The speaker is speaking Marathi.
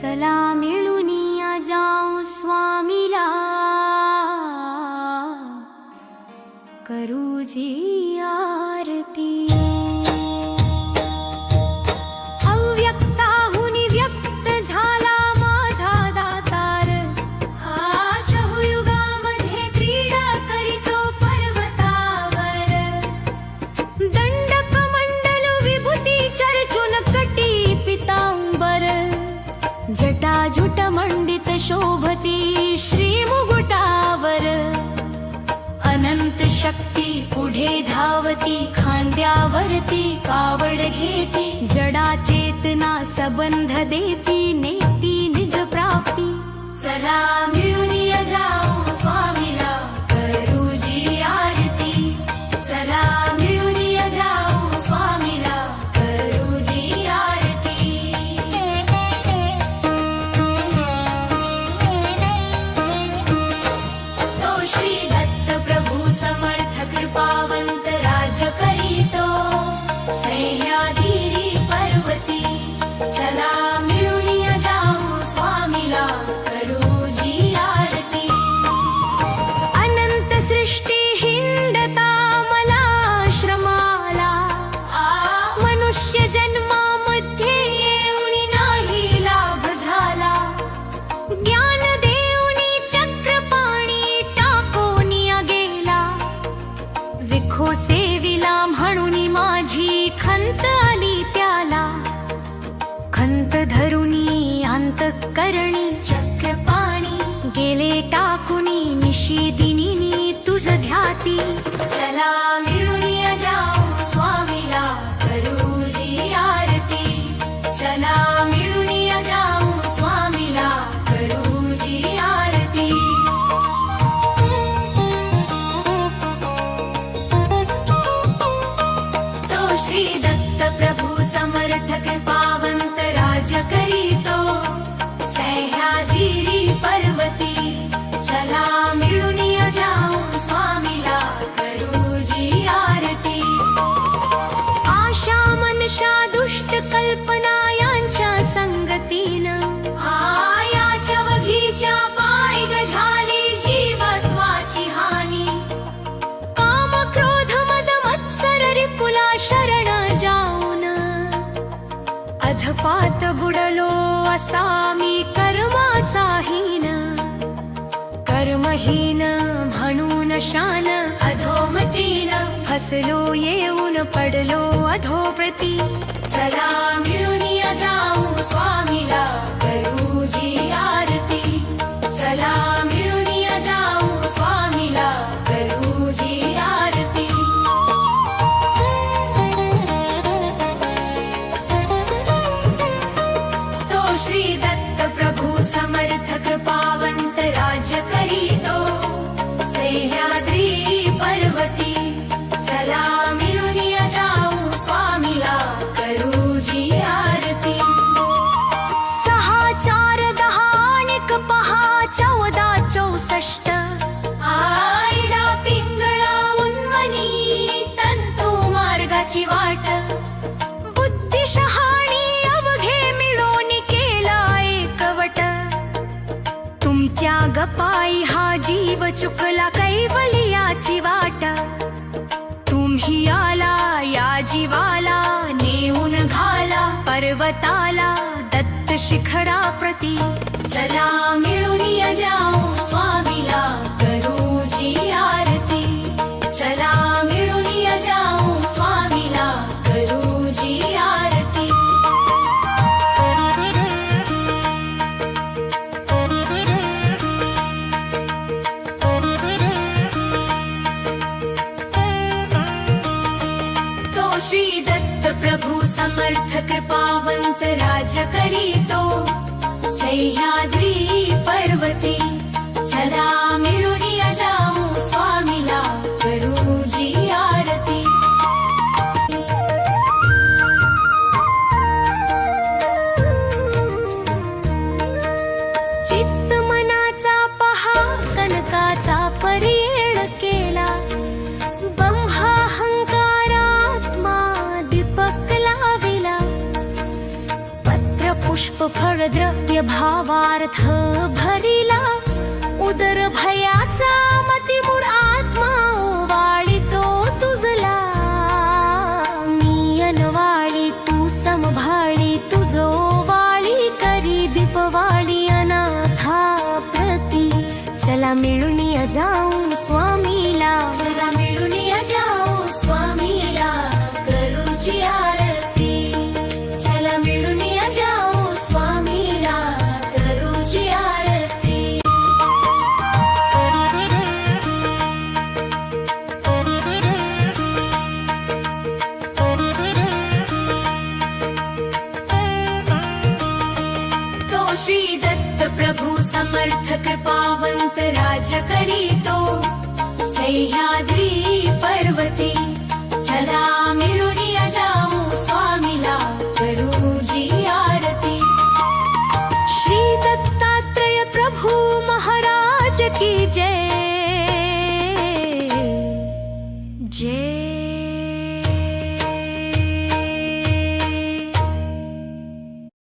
चला मिळूनिया जाऊ स्वामीला, करू जी आरती। अव्यक्ताहून व्यक्त झाला माझा दातार, हा चहुयुगामध्ये क्रीडा करीतो पर्वतावर। दंडक मंडल विभूती चर्चून कटी पितांबर, जटाजुट मंडित शोभती श्री मुकुटावर। अनंत शक्ती पुढे धावती, खांद्यावरती कावड घेती। जडा चेतना सबंध देती, नेती निज प्राप्ती। चला मिळूनिया जाऊ स्वामीला, करू जी आरती। चला मिळूनिया जाऊ स्वामीला, करू जी आरती। तो श्री दत्त प्रभु समर्थ कृपावंत राज्य करीतो, सह्याद्री पर्वती। चला मिळूनिया जाऊ स्वामीला, करू जी आरती। अनंत सृष्टी हिंडता मला श्रमाला, मनुष्य जन्मामध्ये येऊन नाही लाभ झाला। ज्ञान देऊनी चक्रपाणी टाकूनिया गेला, विखो सेविला म्हणून माझी खंत आली त्याला। खंत धरुनी अंतःकरणी चक्रपाणी, गेले टाकुनी निशिदिनी तुझ ध्याती। चला मिळूनिया जाऊ स्वामीला, करू जी आरती। चला मिळूनिया जाऊ स्वामीला, करू जी आरती। तो श्री दत्त प्रभु समर्थ कृपावंत राज्य करीतो, सह्याद्री पर्वती। चला मिळूनिया जाऊ स्वामीला, करू जी आरती। आशा मनशा दुष्ट कल्पना यांच्या संगतीनं, आयाच्या वघीच्या पायी ग झाली जीवत्वाची हानी। काम क्रोध मद मत्सर रिपुला शरण जाऊन, अधपात बुडलो असा मी कर्माचा हीन। कर्महीन म्हणून शान अधोमतीन, फसलो येऊन पडलो अधोप्रती। चला मिळूनिया जाऊ स्वामीला, करू जी आरती। चला मिळूनिया जाऊ स्वामीला, करू जी आरती। तो श्री दत्त प्रभु समर्थ कृपावंत राज्य करीतो, सह्याद्री पर्वती। चला मिळूनिया जाऊ स्वामीला, करू जी आरती। 6 4 10 आणिक 5 14 64, आईडा पिंगळा उन्मनी तंतू मार्गाची वाट। बुद्धी शहाणी अवघे मिळून केला एकवट, तुमच्या गपाई हा जीव चुकला कैवल्याची वाट। तुम्ही आला या जीवाला नेऊन घाला पर्वताला, दत्त शिखरा प्रती। चला मिळूनिया जाऊ स्वामीला, करू जी आरती। चला मिळूनिया जाऊ स्वामीला, करू जी आरती। तो श्री दत्त प्रभु समर्थ कृपावंत राज्य करीतो, सह्याद्री पर्वती। चला मिळूनिया जाऊ स्वामीला, करू जी आरती। चित्त मनाचा पहा कनकाचा परियेळ केला, ब्रह्माहंकारात्मा दीपक लाविला। पुष्प फळ द्रव्य भावार्थ भरिला उदर भयाचा मतिमूर आत्मा ओवाळितो तुझला मी अनवाळी तू समभाळी तुझो वाळी करी दीपवाळी अनाथा प्रती चला मिळून जाऊ स्वामीला चला मिळून जाऊ स्वामीला करूची आरती चला मिळून जाऊ स्वामीला करूची आरती तो श्री दत्त प्रभू समर्थ कृपावंत राज करीतो सह्याद्री पर्वती चला मिळून जाऊ स्वामीला करूजी आरती श्री दत्तात्रेय प्रभु महाराज की जय।